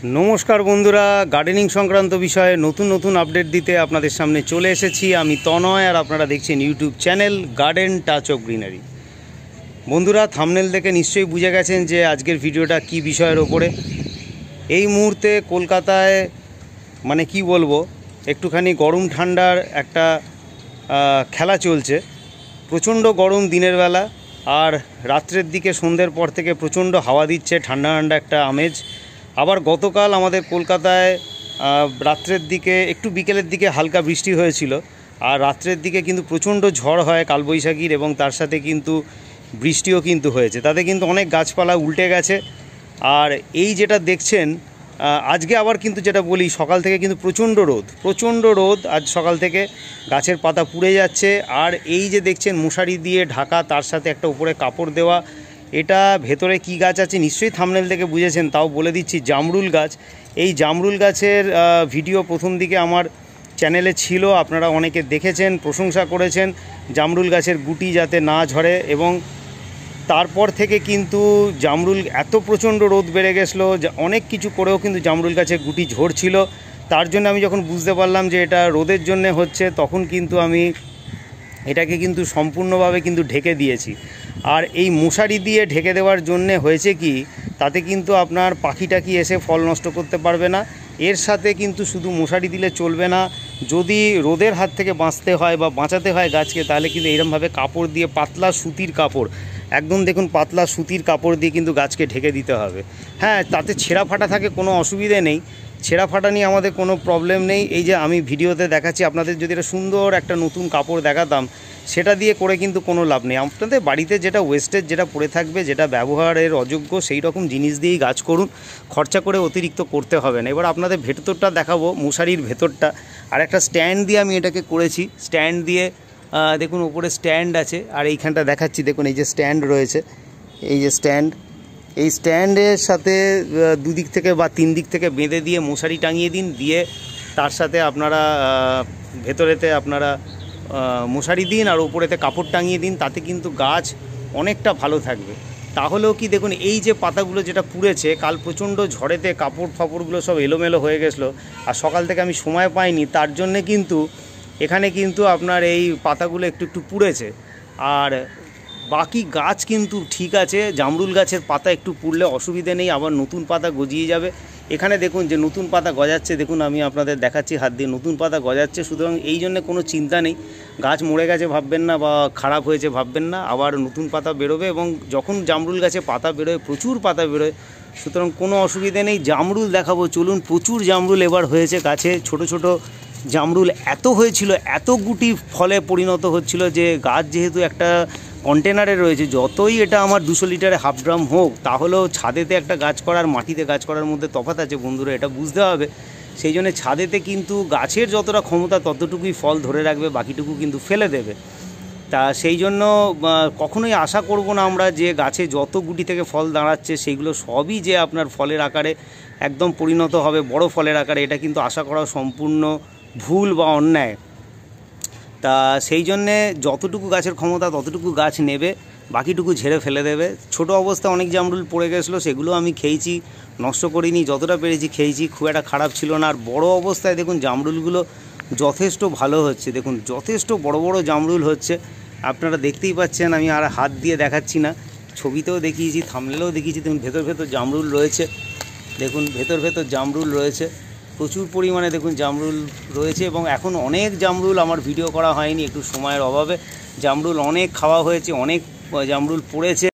नमस्कार बंधुरा गार्डनिंग संक्रांत विषय नतून नतून अपडेट दीते आपनादेर सामने चले एसेछि आमि तनय और आपनारा देखछेन यूट्यूब चैनल गार्डन टाच अफ ग्रीनारि। बंधुरा थाम्बनेल देखे निश्चयई बुझे गेछेन जे आजकेर भिडियोटा कि विषयेर ओपरे। एई मुहूर्ते कलकाताय माने कि बोलबो एकटुखानी गरम ठांडार एकटा खेला चलछे। प्रचंड गरम दिनेर बेला और रात्रेर दिके सन्ध्येर पर थेके प्रचंड हावा दिच्छे, ठंडा ठंडा एकटा आमेज। आबार गतकाल आमादेर कलकाताय रात्रेर दिके एकटू बिकेलेर दिके हालका बृष्टि हयेछिलो और रात्रेर दिके किन्तु प्रचंड झड़ हय कालबैशाखीर एबं तार साथे किन्तु बृष्टिओ किन्तु हयेछे। ताते किन्तु अनेक गाछपाला उल्टे गेछे। और एई जेटा देखछेन आजके आबार किन्तु जेटा बोली सकाल थेके किन्तु प्रचंड रोद आज सकाल थेके गाछेर पाता पुड़े जाच्छे। और एई जे देखछेन मशारी दिये ढाका तार साथे एकटा उपरे कापड़ देवा, এটা ভেতরে কি গাছ আছে নিশ্চয়ই থাম্বনেল থেকে বুঝেছেন, তাও বলে দিচ্ছি জামরুল গাছ। এই জামরুল গাছের ভিডিও প্রথম দিকে আমার চ্যানেলে ছিল, আপনারা অনেকে দেখেছেন, প্রশংসা করেছেন জামরুল গাছের গুটি যাতে না ঝরে। এবং তারপর থেকে কিন্তু জামরুল এত প্রচণ্ড রোদ বেড়ে গেছিলো, অনেক কিছু করেও কিন্তু জামরুল গাছের গুটি ঝরছিল। তার জন্য আমি যখন বুঝতে পারলাম যে এটা রোদের জন্য হচ্ছে, তখন কিন্তু আমি এটাকে কিন্তু সম্পূর্ণভাবে কিন্তু ঢেকে দিয়েছি। আর এই মশারি দিয়ে ঢেকে দেওয়ার জন্যে হয়েছে কি, তাতে কিন্তু আপনার পাখিটাকি এসে ফল নষ্ট করতে পারবে না। এর সাথে কিন্তু শুধু মশারি দিলে চলবে না, যদি রোদের হাত থেকে বাঁচতে হয় বা বাঁচাতে হয় গাছকে, তাহলে কিন্তু এইরকমভাবে কাপড় দিয়ে পাতলা সুতির কাপড়, একদম দেখুন পাতলা সুতির কাপড় দিয়ে কিন্তু গাছকে ঢেকে দিতে হবে। হ্যাঁ, তাতে ছেঁড়া ফাটা থাকে কোনো অসুবিধে নেই, ছেঁড়া ফাটা নিয়ে আমাদের কোনো প্রবলেম নেই। এই যে আমি ভিডিওতে দেখাচ্ছি আপনাদের, যদি এটা সুন্দর একটা নতুন কাপড় দেখাতাম সেটা দিয়ে করে কিন্তু কোনো লাভ নেই। আপনাদের বাড়িতে যেটা ওয়েস্টেজ যেটা পড়ে থাকবে, যেটা ব্যবহারের অযোগ্য, সেই রকম জিনিস দিয়েই গাছ করুন, খরচা করে অতিরিক্ত করতে হবে না। এবার আপনাদের ভেতরটা দেখাবো, মশারির ভেতরটা। আর একটা স্ট্যান্ড দিয়ে আমি এটাকে করেছি, স্ট্যান্ড দিয়ে দেখুন উপরে স্ট্যান্ড আছে। আর এইখানটা দেখাচ্ছি, দেখুন এই যে স্ট্যান্ড রয়েছে, এই যে স্ট্যান্ড, এই স্ট্যান্ডের সাথে দুদিক থেকে বা তিন দিক থেকে বেঁধে দিয়ে মশারি টাঙিয়ে দিন, দিয়ে তার সাথে আপনারা ভেতরেতে আপনারা মশারি দিন আর উপরেতে কাপড় টাঙিয়ে দিন, তাতে কিন্তু গাছ অনেকটা ভালো থাকবে। তাহলেও কি দেখুন এই যে পাতাগুলো যেটা পুড়েছে, কাল প্রচণ্ড ঝড়েতে কাপড় ফাপড়গুলো সব এলোমেলো হয়ে গেছিলো, আর সকাল থেকে আমি সময় পাইনি, তার জন্যে কিন্তু এখানে কিন্তু আপনার এই পাতাগুলো একটু একটু পুড়েছে। আর বাকি গাছ কিন্তু ঠিক আছে, জামরুল গাছের পাতা একটু পুড়লে অসুবিধে নেই, আবার নতুন পাতা গজিয়ে যাবে। এখানে দেখুন যে নতুন পাতা গজাচ্ছে, দেখুন আমি আপনাদের দেখাচ্ছি হাত দিয়ে, নতুন পাতা গজাচ্ছে। সুতরাং এই জন্য কোনো চিন্তা নেই, গাছ মরে গেছে ভাববেন না বা খারাপ হয়েছে ভাববেন না, আবার নতুন পাতা বেরোবে। এবং যখন জামরুল গাছে পাতা বেরোয়, প্রচুর পাতা বেরোয়, সুতরাং কোনো অসুবিধে নেই। জামরুল দেখাবো চলুন, প্রচুর জামরুল এবার হয়েছে গাছে, ছোট ছোট জামরুল এত হয়েছিল, এত গুটি ফলে পরিণত হচ্ছিল যে গাছ যেহেতু একটা কন্টেনারে রয়েছে, যতই এটা আমার 200 লিটারে হাফ ড্রাম হোক, তাহলেও ছাদেতে একটা গাছ করার মাটিতে গাছ করার মধ্যে তফাৎ আছে বন্ধুরা, এটা বুঝতে হবে। সেই জন্য ছাদেতে কিন্তু গাছের যতটা ক্ষমতা ততটুকুই ফল ধরে রাখবে, বাকিটুকু কিন্তু ফেলে দেবে। তা সেই জন্য কখনোই আশা করব না আমরা যে গাছে যত গুটি থেকে ফল দাঁড়াচ্ছে সেইগুলো সবই যে আপনার ফলের আকারে একদম পরিণত হবে বড় ফলের আকারে, এটা কিন্তু আশা করা সম্পূর্ণ ভুল বা অন্যায়। তা সেই জন্যে যতটুকু গাছের ক্ষমতা ততটুকু গাছ নেবে, বাকিটুকু ঝেড়ে ফেলে দেবে। ছোট অবস্থায় অনেক জামরুল পড়ে গেছিলো, সেগুলো আমি খেয়েছি, নষ্ট করিনি, যতটা পেরেছি খেয়েছি, খুব একটা খারাপ ছিল না। আর বড় অবস্থায় দেখুন জামরুলগুলো যথেষ্ট ভালো হচ্ছে, দেখুন যথেষ্ট বড় বড় জামরুল হচ্ছে, আপনারা দেখতেই পাচ্ছেন। আমি আর হাত দিয়ে দেখাচ্ছি না, ছবিতেও দেখিয়েছি, থাম্বনেলেও দেখিয়েছি। দেখুন ভেতর ভেতর জামরুল রয়েছে, দেখুন ভেতর ভেতর জামরুল রয়েছে, প্রচুর পরিমাণে দেখুন জামরুল রয়েছে। এবং এখন অনেক জামরুল আমার ভিডিও করা হয়নি একটু সময়ের অভাবে, জামরুল অনেক খাওয়া হয়েছে, অনেক জামরুল পড়েছে।